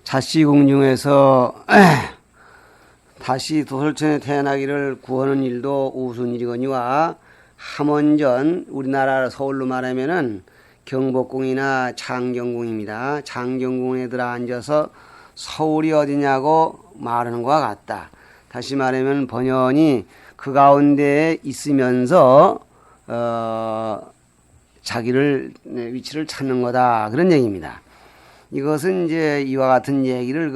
자씨궁중에서 다시 도솔천에 태어나기를 구하는 일도 우스운 일이거니와 함원전, 우리나라 서울로 말하면은 경복궁이나 창경궁입니다. 창경궁에 들어앉아서 서울이 어디냐고 말하는 것과 같다. 다시 말하면 번연히 그 가운데에 있으면서 자기를 위치를 찾는 거다, 그런 얘기입니다. 이것은 이제 이와 같은 얘기를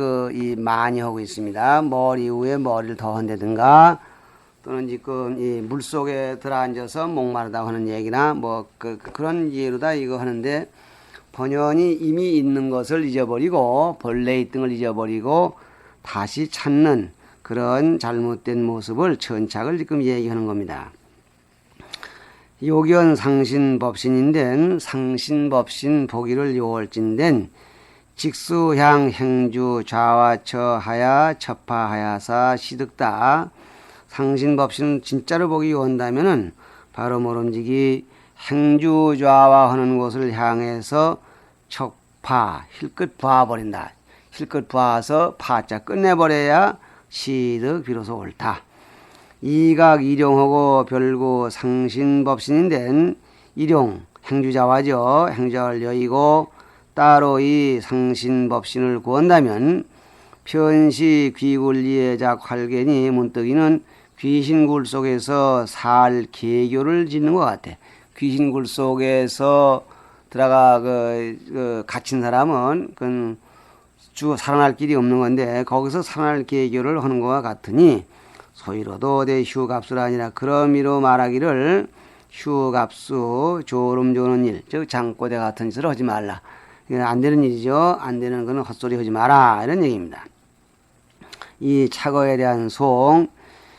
많이 하고 있습니다. 머리 위에 머리를 더 한다든가, 또는 지금 이 물속에 들어앉아서 목마르다고 하는 얘기나 그런 예로다 이거 하는데, 번연히 이미 있는 것을 잊어버리고 본래 있던 걸 잊어버리고 다시 찾는 그런 잘못된 모습을, 천착을 지금 얘기하는 겁니다. 요견 상신법신인된 상신법신 보기를 요월진된 직수향 행주 좌와처하야 첩하하야사 시득다. 상신법신은 진짜로 보기 원한다면은 바로 모름지기 행주 좌와하는 곳을 향해서 척파 힐끗 봐버린다. 힐끗 봐서 파자 끝내버려야 시득 비로소 옳다. 이각 일용하고 별구 상신법신인된 일용 행주자와죠. 행주자를 여의고 따로 이 상신법신을 구한다면 편시 귀굴리에작 활견이 문득이는 귀신굴 속에서 살 계교를 짓는 것 같아. 귀신굴 속에서 들어가 갇힌 사람은 그건 살아날 길이 없는 건데 거기서 살아날 계교를 하는 것과 같으니 소위로도 내 휴갑수가 아니라 그러미로 말하기를 휴갑수 조름 조는 일, 즉 장꼬대 같은 짓을 하지 말라. 안 되는 일이죠. 안 되는 거는 헛소리 하지 마라, 이런 얘기입니다. 이 착어에 대한 송,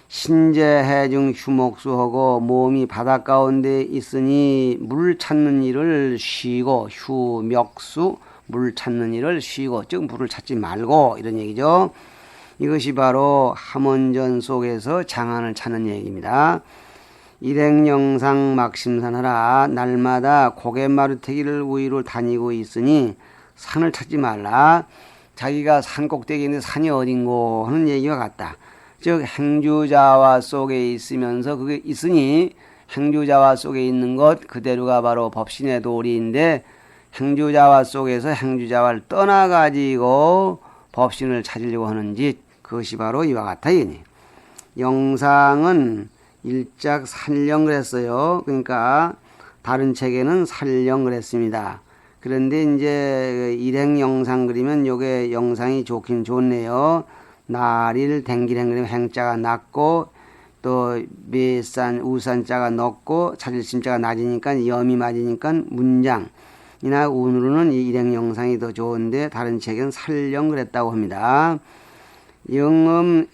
신재해중 휴목수하고 몸이 바닷 가운데 있으니 물 찾는 일을 쉬고, 휴멱수 물 찾는 일을 쉬고, 즉 물을 찾지 말고, 이런 얘기죠. 이것이 바로 함원전 속에서 장안을 찾는 얘기입니다. 일행영상 막심산하라. 날마다 고갯마루태기를 위로 다니고 있으니 산을 찾지 말라. 자기가 산 꼭대기에 있는데 산이 어딘고 하는 얘기와 같다. 즉 행주자와 속에 있으면서 그게 있으니 행주자와 속에 있는 것 그대로가 바로 법신의 도리인데, 행주자와 속에서 행주자와를 떠나가지고 법신을 찾으려고 하는 짓, 그것이 바로 이와 같아. 영상은 일작 살령 그랬어요. 그러니까 다른 책에는 살령 그랬습니다. 그런데 이제 일행 영상 그리면 요게 영상이 좋긴 좋네요. 날일 댕기행 그리면 행자가 낮고 또 매산 우산자가 높고 자질심자가 낮으니까 염이 맞으니까 문장이나 운으로는 이 일행 영상이 더 좋은데 다른 책은 살령 그랬다고 합니다. 영음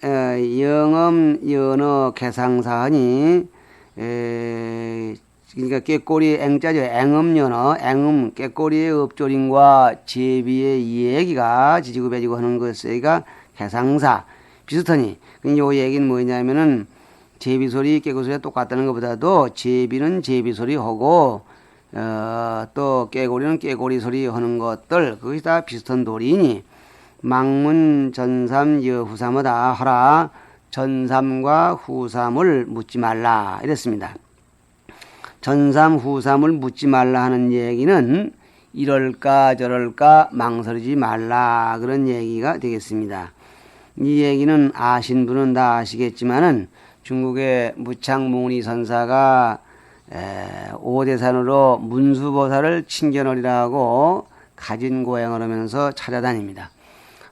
연어 개상사하니 그러니까 꾀꼬리 앵자죠. 앵음연어, 앵음 꾀꼬리의 읍조림과 제비의 이야기가 지지고 배지고 하는 것이가 개상사 비슷하니, 요 얘기는 뭐냐면은 제비소리 꾀꼬소리가 똑같다는 것보다도 제비는 제비소리 하고 또 꾀꼬리는 꾀꼬리 소리 하는 것들, 그것이 다 비슷한 도리이니 망문 전삼 여후삼하다 하라. 전삼과 후삼을 묻지 말라, 이랬습니다. 전삼 후삼을 묻지 말라 하는 얘기는 이럴까 저럴까 망설이지 말라, 그런 얘기가 되겠습니다. 이 얘기는 아신 분은 다 아시겠지만은 중국의 무창무니 선사가 오대산으로 문수보살을 칭견하리라고 가진 고행을 하면서 찾아다닙니다.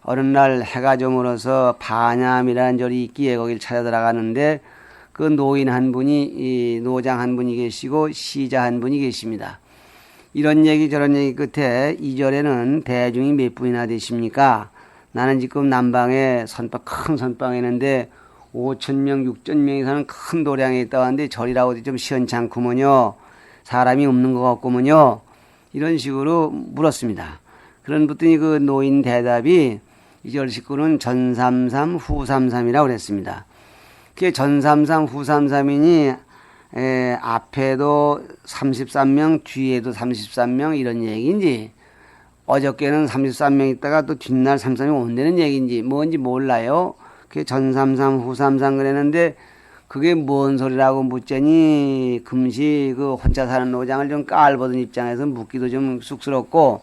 어느 날 해가 저물어서 반야미라는 절이 있기에 거길 찾아 들어가는데 그 노인 한 분이, 노장 한 분이 계시고 시자 한 분이 계십니다. 이런 얘기 저런 얘기 끝에 이 절에는 대중이 몇 분이나 되십니까? 나는 지금 남방에 큰 선방에 있는데 5,000명 6,000명이 사는 큰 도량에 있다고 하는데 절이라고 좀 시원찮구먼요. 사람이 없는 것 같구먼요. 이런 식으로 물었습니다. 그런 분이 그 노인 대답이 이 절 식구는 전삼삼 후삼삼이라고 그랬습니다. 그게 전삼삼 후삼삼이니 앞에도 33명 뒤에도 33명 이런 얘기인지 어저께는 33명 있다가 또 뒷날 33명 온다는 얘기인지 뭔지 몰라요. 그게 전삼삼 후삼삼 그랬는데 그게 뭔 소리라고 묻자니 금시 그 혼자 사는 노장을 좀 깔보던 입장에서 묻기도 좀 쑥스럽고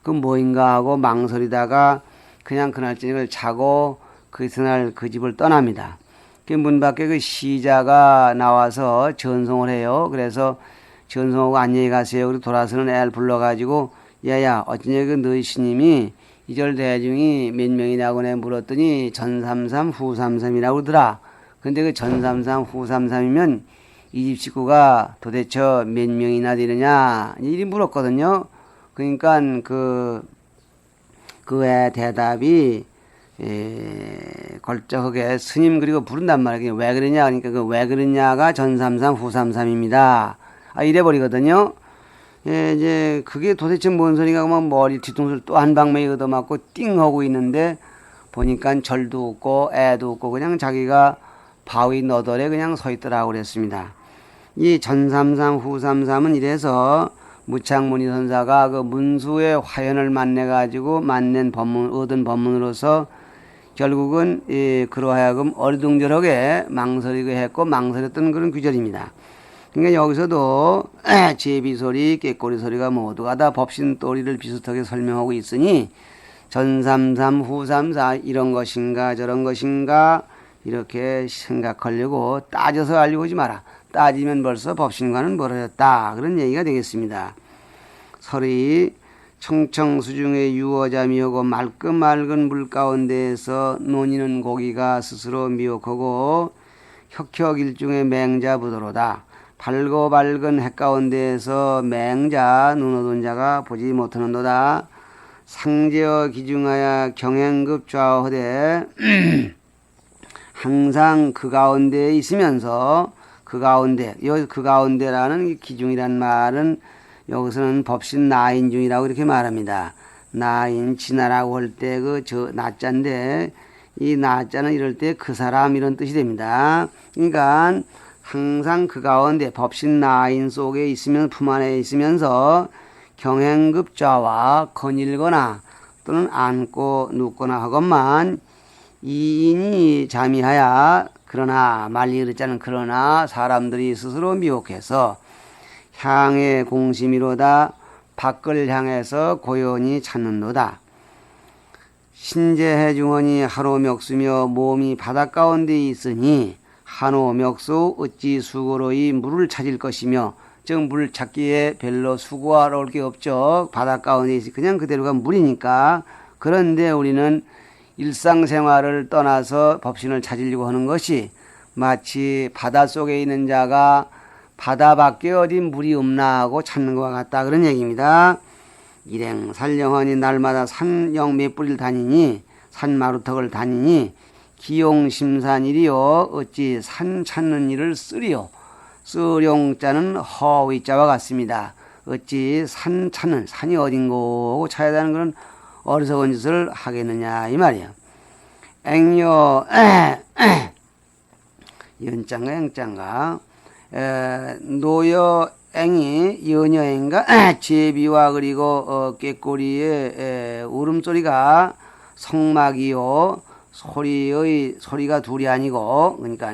그 뭐인가 하고 망설이다가 그냥 그날 저녁을 자고 그 이튿날 그 집을 떠납니다. 그 문 밖에 그 시자가 나와서 전송을 해요. 그래서 전송하고 안녕히 가세요. 그리고 돌아서는 애를 불러가지고 야야 어찌냐 그 너희 스님이 이절 대중이 몇 명이냐고 내 물었더니 전삼삼 후삼삼이라고 그러더라. 근데 그 전삼삼 후삼삼이면 이 집 식구가 도대체 몇 명이나 되느냐 이리 물었거든요. 그러니까 그의 대답이 걸쩍하게 스님 그리고 부른단 말이에요. 왜 그러냐 그러니까 그 왜 그러냐가 전삼삼 후삼삼입니다. 이래 버리거든요. 이제 그게 도대체 뭔 소리가 막 머리 뒤통수를 또 한 방망이 얻어맞고 띵 하고 있는데 보니까 절도 없고 애도 없고 그냥 자기가 바위 너덜에 그냥 서 있더라고 그랬습니다. 이 전삼삼 후삼삼은 이래서 무창문이 선사가 그 문수의 화연을 만나가지고 만낸 법문, 얻은 법문으로서 결국은 그러하여금 어리둥절하게 망설이게 했고 망설였던 그런 규절입니다. 그러니까 여기서도 제비소리, 꾀꼬리 소리가 모두가 다 법신도리를 비슷하게 설명하고 있으니 전삼삼, 후삼사 이런 것인가 저런 것인가 이렇게 생각하려고 따져서 알려고 하지 마라. 따지면 벌써 법신과는 멀어졌다. 그런 얘기가 되겠습니다. 설이 청청수중의 유어자 미하고 맑은 물 가운데에서 논이는 고기가 스스로 미혹하고 혁혁일중의 맹자 부도로다. 밝은 해 가운데에서 맹자 눈어둔 자가 보지 못하는도다. 상제어 기중하여 경행급 좌우하되 항상 그 가운데에 있으면서 그 가운데라는 기중이란 말은 여기서는 법신 나인중이라고 이렇게 말합니다. 나인 진화라고 할 때 나자인데 이 나자는 이럴 때 그 사람 이런 뜻이 됩니다. 그러니까 항상 그 가운데 법신 나인 속에 있으면 품 안에 있으면서 경행급좌와 거닐거나 또는 앉고 눕거나 하건만 이인이 잠이하야 그러나 말리 그랬자는 그러나 사람들이 스스로 미혹해서 향의 공심이로다 밖을 향해서 고연히 찾는도다. 신재해 중원이 하로 멱수며 몸이 바닷 가운데 있으니 한호 멱수 어찌 수고로이 물을 찾을 것이며 즉 물 찾기에 별로 수고하러 올 게 없죠. 바닷 가운데 있으니 그냥 그대로가 물이니까. 그런데 우리는 일상생활을 떠나서 법신을 찾으려고 하는 것이 마치 바닷속에 있는 자가 바다 밖에 어디 물이 없나 하고 찾는 것과 같다 그런 얘기입니다. 일행 살령하니 날마다 산영 몇 뿌리를 다니니 산마루턱을 다니니 기용심산일이요 어찌 산 찾는 일을 쓰리요. 쓰룡자는 허위자와 같습니다. 어찌 산 찾는 산이 어딘고 찾아야 하는 그런 어리석은 짓을 하겠느냐 이 말이야. 앵여 연장가 앵장가 노여 앵이 연여앵가 제비와 그리고 꾀꼬리의 울음소리가 성막이요 소리가 둘이 아니고 그러니까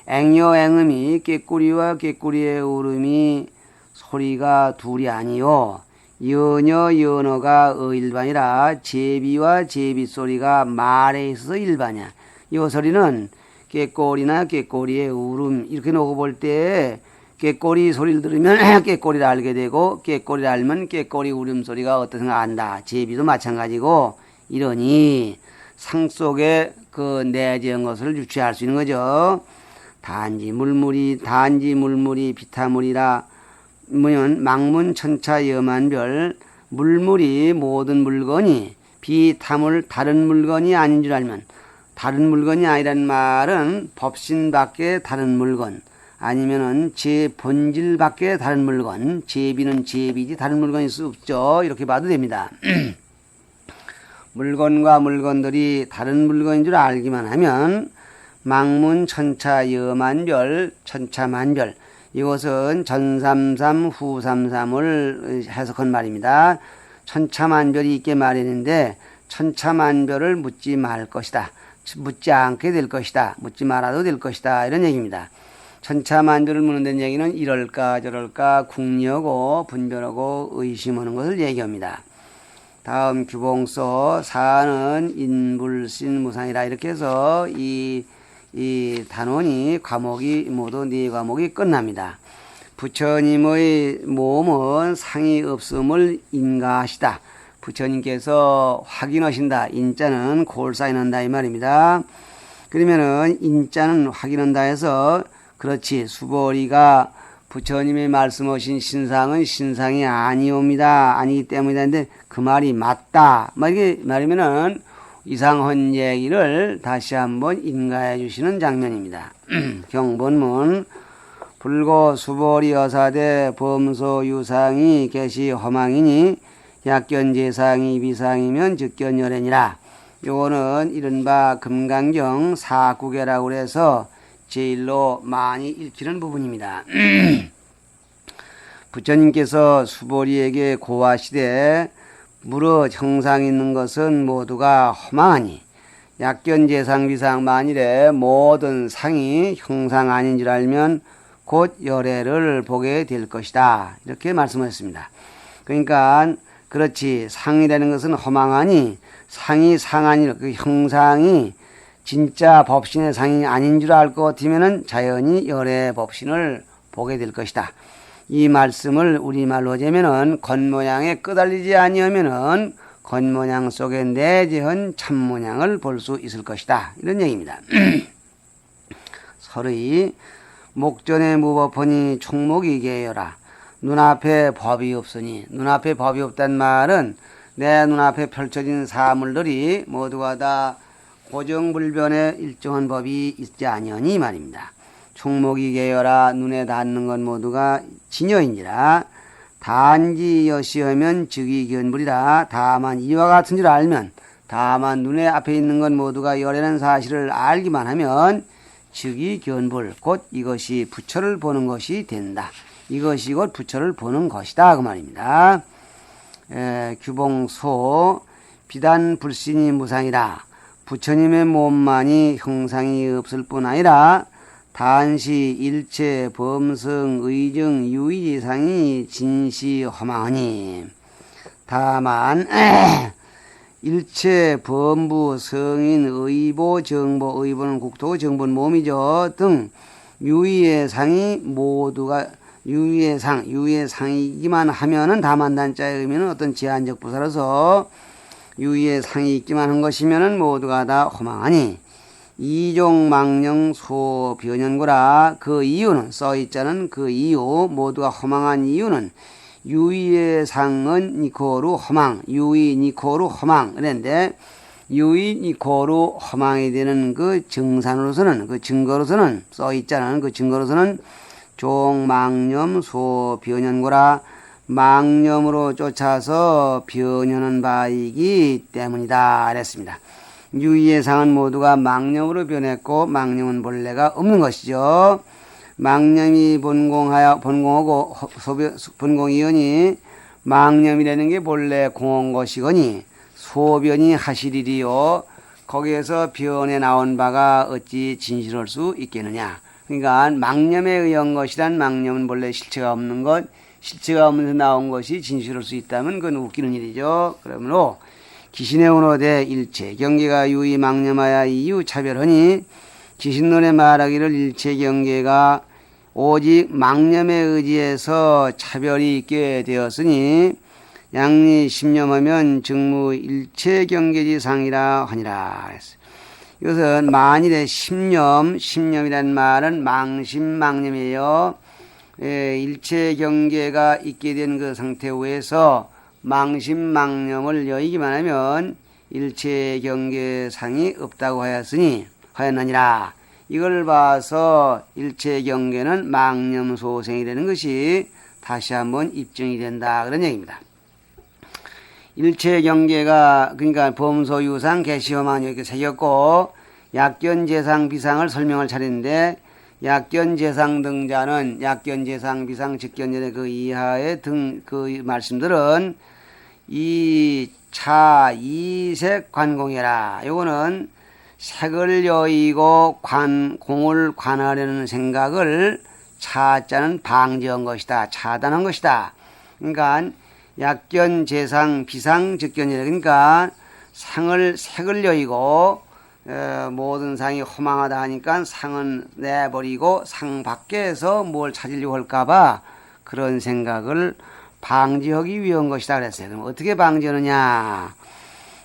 앵여 앵음이 꾀꼬리와 꾀꼬리의 울음이 소리가 둘이 아니요 연어가 일반이라 제비와 제비 소리가 말에 있어서 일반이야. 이 소리는 꾀꼬리나 꾀꼬리의 울음 이렇게 놓고 볼 때 꾀꼬리 소리를 들으면 꾀꼬리를 알게 되고 꾀꼬리를 알면 꾀꼬리 울음소리가 어떤가 안다. 제비도 마찬가지고 이러니 상속에 그 내재한 것을 유추할 수 있는 거죠. 단지 물물이 비타물이라 뭐냐면 망문천차 여만별 물물이 모든 물건이 비타물 다른 물건이 아닌 줄 알면 다른 물건이 아니란 말은 법신 밖에 다른 물건 아니면은 제 본질 밖에 다른 물건 제비는 제비지 다른 물건일 수 없죠. 이렇게 봐도 됩니다. 물건과 물건들이 다른 물건인 줄 알기만 하면 망문천차 여만별 천차만별 이것은 전삼삼 후삼삼을 해석한 말입니다. 천차만별이 있게 마련인데 천차만별을 묻지 말 것이다. 묻지 않게 될 것이다. 묻지 말아도 될 것이다. 이런 얘기입니다. 천차만별을 묻는다는 얘기는 이럴까 저럴까 궁리하고 분별하고 의심하는 것을 얘기합니다. 다음 규봉서 사는 인불신무상이라 이렇게 해서 이 단원이 과목이 모두 4과목이 끝납니다. 부처님의 몸은 상이 없음을 인가하시다. 부처님께서 확인하신다. 인자는 골 쌓이는다 이 말입니다. 그러면은 인자는 확인한다 해서 그렇지 수보리가 부처님이 말씀하신 신상은 신상이 아니옵니다. 아니기 때문이다. 근데 그 말이 맞다. 말이면은 이상한 얘기를 다시 한번 인가해 주시는 장면입니다. 경본문 불고 수보리 여사대 범소 유상이 계시 허망이니 약견재상이 비상이면 즉견열애니라. 요거는 이른바 금강경 사구계라고 해서 제일로 많이 읽히는 부분입니다. 부처님께서 수보리에게 고하시되 무릇 형상 있는 것은 모두가 허망하니 약견재상 비상 만일에 모든 상이 형상 아닌 줄 알면 곧 열애를 보게 될 것이다. 이렇게 말씀하셨습니다. 그러니까 그렇지 상이라는 것은 허망하니 상이 상아니 그 형상이 진짜 법신의 상이 아닌 줄 알 것 같으면은 자연히 열애 법신을 보게 될 것이다. 이 말씀을 우리말로 하자면은 겉모양에 끄달리지 아니하면은 겉모양 속에 내재한 참모양을 볼 수 있을 것이다. 이런 얘기입니다. 서의 목전에 무법하니 총목이 계여라. 눈앞에 법이 없으니 눈앞에 법이 없단 말은 내 눈앞에 펼쳐진 사물들이 모두가 다 고정불변의 일정한 법이 있지 아니하니 말입니다. 총목이 계여라. 눈에 닿는 것 모두가 진여인지라. 단지 여시하면 즉이 견불이라. 다만 이와 같은 줄 알면 다만 눈에 앞에 있는 것 모두가 열애라는 사실을 알기만 하면 즉이 견불 곧 이것이 부처를 보는 것이 된다. 이것이 곧 부처를 보는 것이다 그 말입니다. 규봉소 비단 불신이 무상이라. 부처님의 몸만이 형상이 없을 뿐 아니라 단시 일체 범성 의정 유의지상이 진시 허망하니 다만 일체 범부 성인 의보 정보 의보는 국토 정보는 몸이죠 등 유의의 상이 모두가 유의의 상이기만 하면은 다만 단자의 의미는 어떤 제한적 부사로서 유의의 상이 있기만 한 것이면은 모두가 다 허망하니 이종 망령 소 변연구라. 그 이유는 써있자는 그 이유 모두가 허망한 이유는 유의의 상은 니코루 허망 유의 니코루 허망 그랬는데 유의 니코루 허망이 되는 그 증산으로서는 그 증거로서는 써있자는 그 증거로서는 종망념 소 변연구라. 망념으로 쫓아서 변하는 바이기 때문이다 그랬습니다. 유의의 상은 모두가 망념으로 변했고 망념은 본래가 없는 것이죠. 망념이 본공하고 본공이오니 망념이라는 게 본래 공한 것이거니 소변이 하시리리요. 거기에서 변에 나온 바가 어찌 진실할 수 있겠느냐. 그러니까 망념에 의한 것이란 망념은 본래 실체가 없는 것, 실체가 없는 데서 나온 것이 진실할 수 있다면 그건 웃기는 일이죠. 그러므로 기신의 운호대 일체 경계가 유의 망념하여 이유 차별하니 기신론에 말하기를 일체 경계가 오직 망념에 의지해서 차별이 있게 되었으니 양리 심념하면 증무 일체 경계지상이라 하니라. 이것은 만일에 심념이란 말은 망심망념이에요. 일체 경계가 있게 된 그 상태 후에서 망심망념을 여의기만 하면 일체 경계상이 없다고 하였느니라. 이걸 봐서 일체 경계는 망념소생이라는 것이 다시 한번 입증이 된다 그런 얘기입니다. 일체 경계가 그러니까 범소유상 개시험만 이렇게 새겼고 약견재상 비상을 설명을 차리는데 약견재상 등자는 약견재상 비상 직견열의 그 이하의 그 말씀들은 이 차 이색 관공이라. 요거는 색을 여의고 공을 관하려는 생각을 차자는 방지한 것이다. 차단한 것이다. 그러니까 약견, 재상, 비상, 즉견이라. 그러니까 색을 여의고 모든 상이 허망하다 하니까 상은 내버리고 상 밖에서 뭘 찾으려고 할까봐 그런 생각을 방지하기 위한 것이다 그랬어요. 그럼 어떻게 방지하느냐?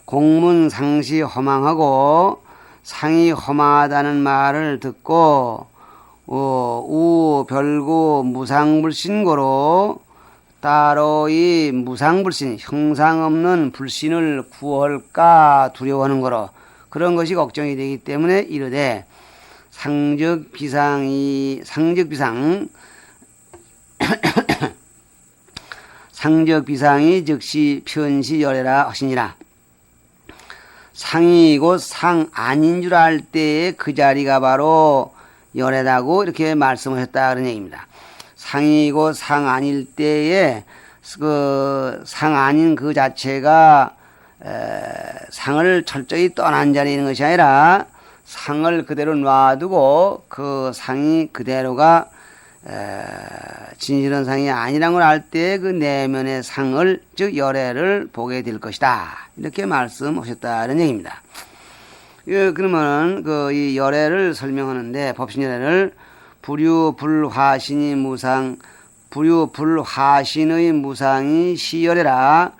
공문 상시 허망하고 상이 허망하다는 말을 듣고 우 별구 무상불신고로 따로 이 무상불신 형상 없는 불신을 구할까 두려워하는 거로 그런 것이 걱정이 되기 때문에 이르되 상적비상 상적비상이 즉시 편시열애라 하시니라. 상이 곧 상 아닌 줄 알 때에 그 자리가 바로 열애다고 이렇게 말씀하셨다 그런 얘기입니다. 상이 곧 상 아닐 때에 그 상 아닌 그 자체가 상을 철저히 떠난 자리에 있는 것이 아니라 상을 그대로 놔두고 그 상이 그대로가 진실한 상이 아니란 걸 알 때 그 내면의 상을 즉 열애를 보게 될 것이다 이렇게 말씀하셨다는 얘기입니다. 그러면 그 이 열애를 설명하는데 법신열애를 불화신의 무상이 시열애라.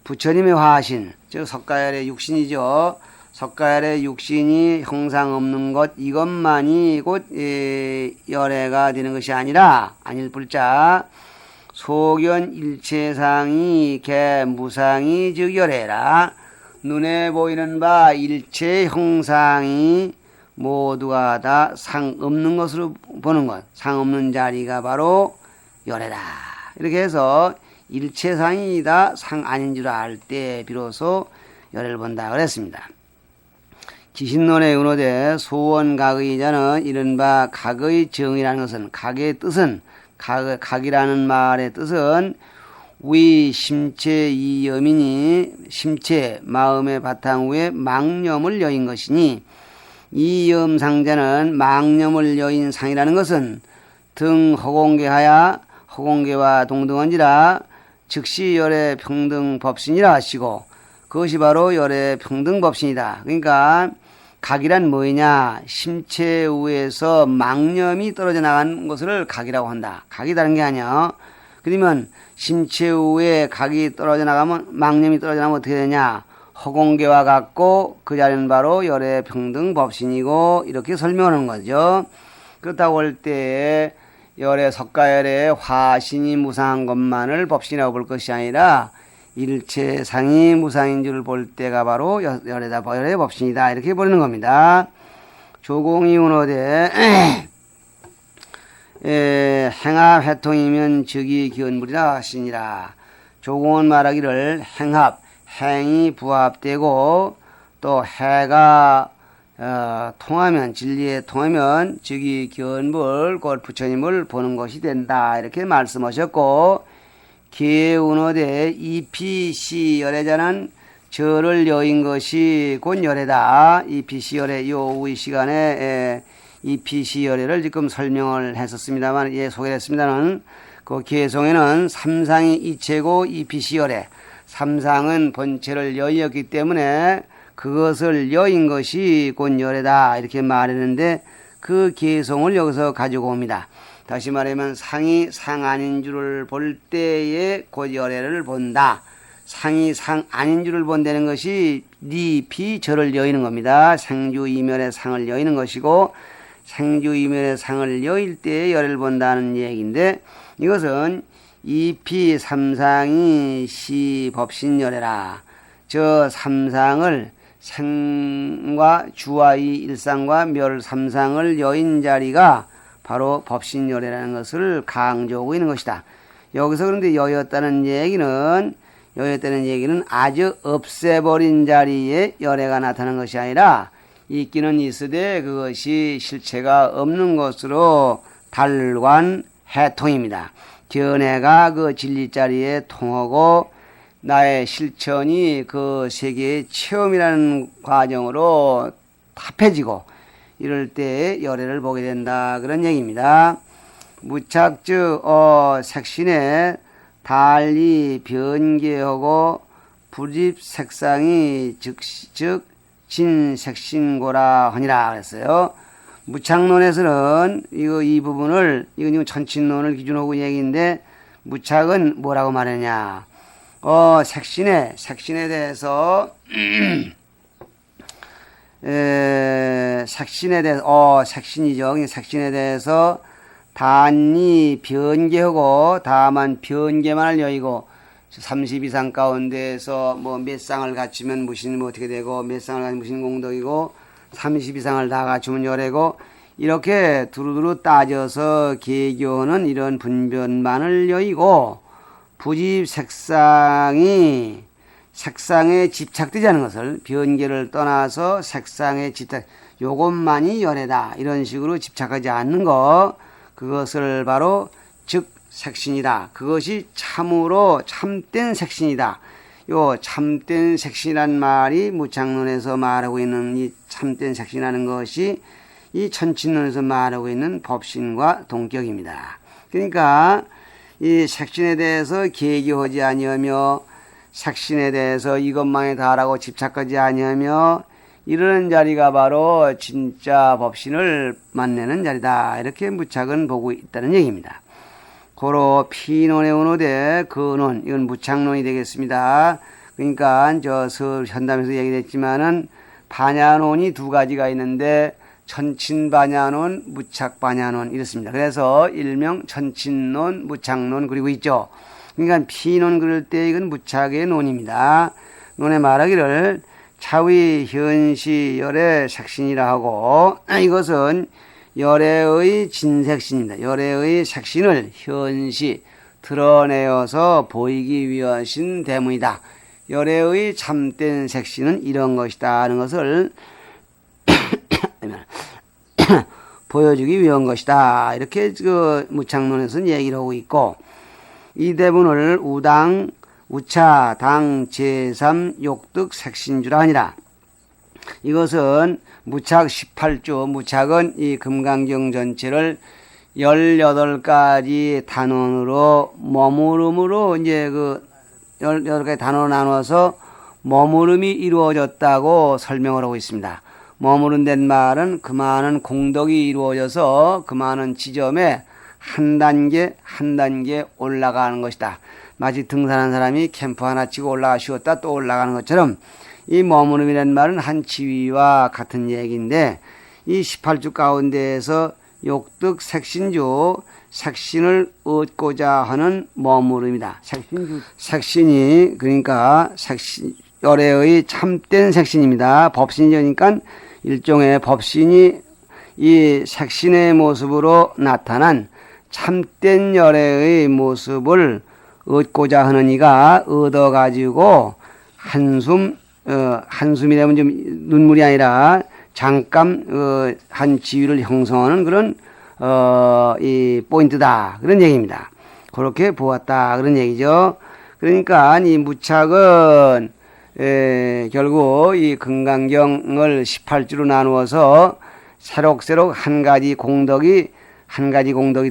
부처님의 화신 즉 석가열의 육신이죠. 석가열의 육신이 형상 없는 것 이것만이 곧 열애가 되는 것이 아니라 아닐 뿐자 소견 일체상이 개무상이 즉 열애라. 눈에 보이는 바 일체 형상이 모두가 다 상 없는 것으로 보는 것, 상 없는 자리가 바로 열애다. 이렇게 해서 일체상이 다 상 아닌 줄 알 때 비로소 열애를 본다 그랬습니다. 기신론의 은호대 소원각의 자는 이른바 각의 정이라는 것은 각의 뜻은 각이라는 말의 뜻은 위 심체 이염이니 심체 마음의 바탕 위에 망념을 여인 것이니 이염상자는 망념을 여인 상이라는 것은 등 허공계하야 허공계와 동등한지라 즉시 열애 평등 법신이라 하시고 그것이 바로 열애 평등 법신이다. 그러니까 각이란 뭐냐? 심체 위에서 망념이 떨어져 나간 것을 각이라고 한다. 각이 다른 게 아니야. 그러면 심체 위에 각이 떨어져 나가면 망념이 떨어져 나가면 어떻게 되냐? 허공계와 같고 그 자리는 바로 열애 평등 법신이고 이렇게 설명하는 거죠. 그렇다고 할 때 열애 석가열의 화신이 무상한 것만을 법신이라고 볼 것이 아니라 일체상이 무상인 줄 볼 때가 바로 열애다 열애 법신이다 이렇게 보는 겁니다. 조공이 운호대 행합 해통이면 즉이 기원물이라 하시니라. 조공은 말하기를 행이 부합되고 또 해가 통하면 진리에 통하면 즉이 기원물 곧 부처님을 보는 것이 된다 이렇게 말씀하셨고 기운어대 이피시 열애자는 저를 여인 것이 곧 열애다. 이피시 열애 요 우이 시간에 이피시 열애를 지금 설명을 했었습니다만 소개했습니다는 그 개성에는 삼상이 이체고 이피시 열애 삼상은 본체를 여의었기 때문에 그것을 여인 것이 곧 열애다 이렇게 말했는데 그 개성을 여기서 가지고 옵니다. 다시 말하면 상이 상 아닌 줄을 볼 때에 곧 열애를 본다. 상이 상 아닌 줄을 본다는 것이 니피 저를 여의는 겁니다. 생주 이면의 상을 여의는 것이고 생주 이면의 상을 여일 때에 열애를 본다는 얘기인데 이것은 이피 삼상이 시 법신열애라. 저 삼상을 생과 주와 이 일상과 멸 삼상을 여인 자리가 바로 법신열애라는 것을 강조하고 있는 것이다. 여기서 그런데 여였다는 얘기는 아주 없애버린 자리에 열애가 나타나는 것이 아니라 있기는 있으되 그것이 실체가 없는 것으로 달관 해통입니다. 견해가 그 진리 자리에 통하고 나의 실천이 그 세계의 체험이라는 과정으로 합해지고 이럴 때 열애를 보게 된다. 그런 얘기입니다. 무착즉 색신에 달리 변개하고 불입색상이 즉 진색신고라 하니라 그랬어요. 무착론에서는 이 부분을 이건 천친론을 기준으로 얘기인데 무착은 뭐라고 말하냐? 색신에 대해서 색신에 대해서 색신이죠. 색신에 대해서 단히 변개하고 다만 변개만을 여의고 30 이상 가운데에서 뭐 몇 쌍을 갖추면 무신 어떻게 되고 몇 쌍을 갖추면 무신 공덕이고 30 이상을 다 갖추면 열애고 이렇게 두루두루 따져서 개교는 이런 분변만을 여의고 부집 색상에 집착되지 않은 것을 변개를 떠나서 색상에 집착 요것만이 열애다 이런 식으로 집착하지 않는 것 그것을 바로 즉 색신이다. 그것이 참으로 참된 색신이다. 요 참된 색신이란 말이 무착론에서 말하고 있는 이 참된 색신이라는 것이 이 천친론에서 말하고 있는 법신과 동격입니다. 그러니까 이 색신에 대해서 계기하지 아니하며 색신에 대해서 이것만이 다라고 집착하지 아니하며 이러는 자리가 바로 진짜 법신을 만나는 자리다. 이렇게 무착은 보고 있다는 얘기입니다. 고로 피논에 오노되 근원 이건 무착론이 되겠습니다. 그러니까 현담에서 얘기했지만은 반야론이 두 가지가 있는데 천친반야론, 무착반야론 이렇습니다. 그래서 일명 천친론, 무착론 그리고 있죠. 그러니까 피논 그럴 때 이건 무착의 논입니다. 논에 말하기를 차위 현시 열의 색신이라 하고 이것은 열애의 진색신입니다. 열애의 색신을 현시 드러내어서 보이기 위하신 대문이다. 열애의 참된 색신은 이런 것이다 하는 것을 보여주기 위한 것이다. 이렇게 그 무착론에서는 얘기를 하고 있고 이 대문을 우당, 우차, 당, 제3, 욕득, 색신주라 하니라. 이것은 무착 18조, 무착은 이 금강경 전체를 18가지 단원으로 머무름으로 이제 그 18가지 단원으로 나눠서 머무름이 이루어졌다고 설명을 하고 있습니다. 머무른된 말은 그 많은 공덕이 이루어져서 그 많은 지점에 한 단계 올라가는 것이다. 마치 등산한 사람이 캠프 하나 치고 올라가 쉬었다 또 올라가는 것처럼 이 머무름이라는 말은 한 지위와 같은 얘기인데 이 18주 가운데에서 욕득 색신주 색신을 얻고자 하는 머무름이다. 색신이 그러니까 열애의 참된 색신입니다. 법신이니까 일종의 법신이 이 색신의 모습으로 나타난 참된 열애의 모습을 얻고자 하는 이가 얻어가지고 한숨이라면 좀 눈물이 아니라 잠깐 한 지위를 형성하는 그런 이 포인트다 그런 얘기입니다. 그렇게 보았다 그런 얘기죠. 그러니까 이 무착은 결국 이 금강경을 18주로 나누어서 새록새록 한 가지 공덕이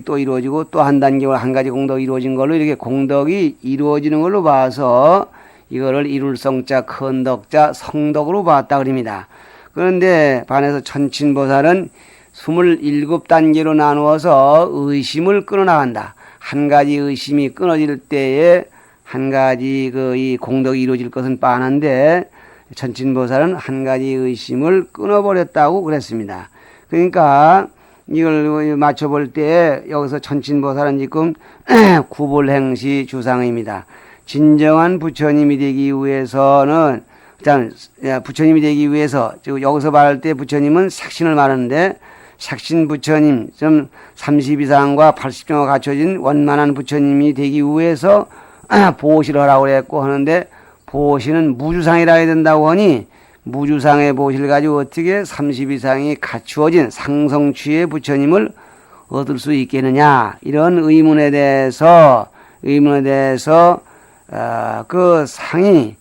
또 이루어지고 또 한 단계로 한 가지 공덕이 이루어진 걸로 이렇게 공덕이 이루어지는 걸로 봐서 이거를 이룰성자, 큰덕자, 성덕으로 봤다 그럽니다. 그런데 반해서 천친보살은 27단계로 나누어서 의심을 끊어나간다. 한 가지 의심이 끊어질 때에 한 가지 이 공덕이 이루어질 것은 뻔한데 천친보살은 한 가지 의심을 끊어버렸다고 그랬습니다. 그러니까 이걸 맞춰볼 때 여기서 천친보살은 지금 구불행시 주상입니다. 진정한 부처님이 되기 위해서는 부처님이 되기 위해서 여기서 말할 때 부처님은 색신을 말하는데 색신 부처님 좀 30 이상과 80정도 갖춰진 원만한 부처님이 되기 위해서 보시를 하라고 그랬고 하는데 보시는 무주상이라 해야 된다고 하니 무주상의 보시를 가지고 어떻게 30 이상이 갖추어진 상성취의 부처님을 얻을 수 있겠느냐 이런 의문에 대해서 그 상이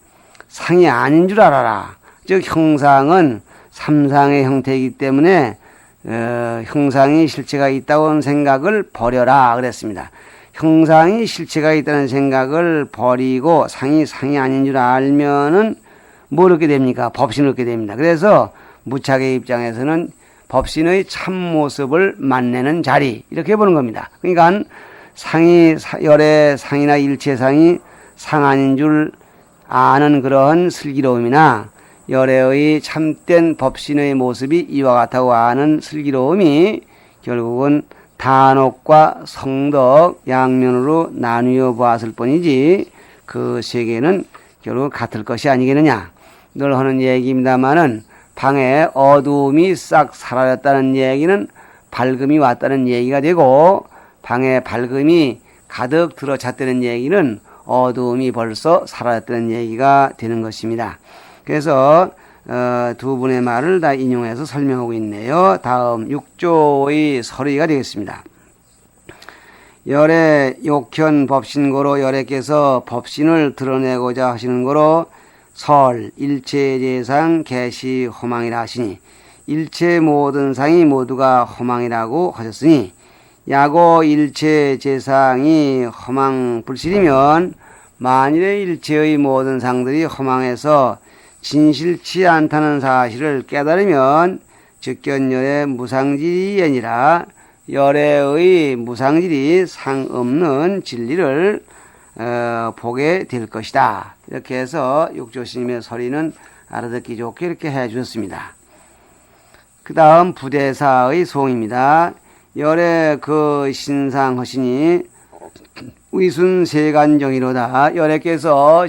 아닌 줄 알아라. 즉 형상은 삼상의 형태이기 때문에 형상이 실체가 있다고 생각을 버려라 그랬습니다. 형상이 실체가 있다는 생각을 버리고 상이 아닌 줄 알면은 뭘 얻게 됩니까? 법신을 얻게 됩니다. 그래서 무착의 입장에서는 법신의 참모습을 만나는 자리 이렇게 보는 겁니다. 그러니까 열의 상이나 일체상이 상 아닌 줄 아는 그런 슬기로움이나 열애의 참된 법신의 모습이 이와 같다고 아는 슬기로움이 결국은 단옥과 성덕 양면으로 나누어 보았을 뿐이지 그 세계는 결국 같을 것이 아니겠느냐. 늘 하는 얘기입니다마는 방에 어두움이 싹 사라졌다는 얘기는 밝음이 왔다는 얘기가 되고 방에 밝음이 가득 들어찼다는 얘기는 어두움이 벌써 사라졌다는 얘기가 되는 것입니다. 그래서 두 분의 말을 다 인용해서 설명하고 있네요. 다음 6조의 서리가 되겠습니다. 열애 욕현 법신고로 열애께서 법신을 드러내고자 하시는 거로 설 일체재상 개시 허망이라 하시니 일체 모든 상이 모두가 허망이라고 하셨으니 야고 일체재상이 허망 불실이면 만일의 일체의 모든 상들이 허망해서 진실치 않다는 사실을 깨달으면 즉견열의 무상질이 아니라 열애의 무상질이 상없는 진리를 보게 될 것이다. 이렇게 해서 육조스님의 서리는 알아듣기 좋게 이렇게 해 주셨습니다. 그 다음 부대사의 소입니다. 열애 그 신상하시니 위순세간정이로다. 열애께서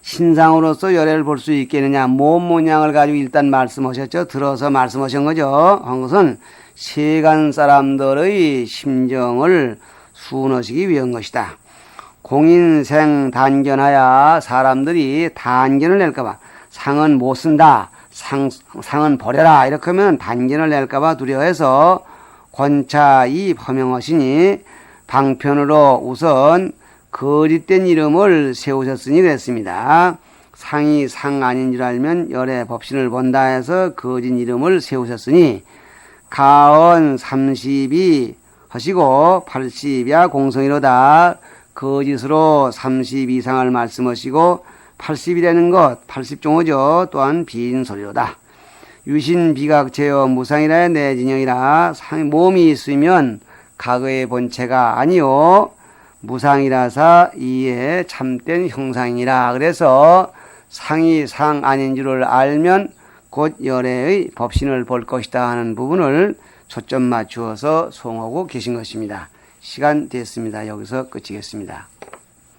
신상으로서 열애를 볼 수 있겠느냐. 몸 모양을 가지고 일단 말씀하셨죠. 들어서 말씀하신 거죠. 한 것은 세간 사람들의 심정을 수놓으시기 위한 것이다. 공인생 단견하여 사람들이 단견을 낼까봐 상은 못 쓴다. 상은 버려라. 이렇게 하면 단견을 낼까봐 두려워해서 권차이 범용하시니 방편으로 우선 거짓된 이름을 세우셨으니 그랬습니다. 상이 상 아닌 줄 알면 열애 법신을 본다 해서 거짓 이름을 세우셨으니 가언 30이 하시고 80이야 공성이로다. 거짓으로 30 이상을 말씀하시고 80이라는 것 80종어죠. 또한 빈소리로다. 유신 비각체여 무상이라 내 진영이라 몸이 있으면 과거의 본체가 아니요 무상이라사 이에 참된 형상이라. 그래서 상이 상 아닌 줄을 알면 곧 열애의 법신을 볼 것이다 하는 부분을 초점 맞추어서 송하고 계신 것입니다. 시간 됐습니다. 여기서 끝이겠습니다.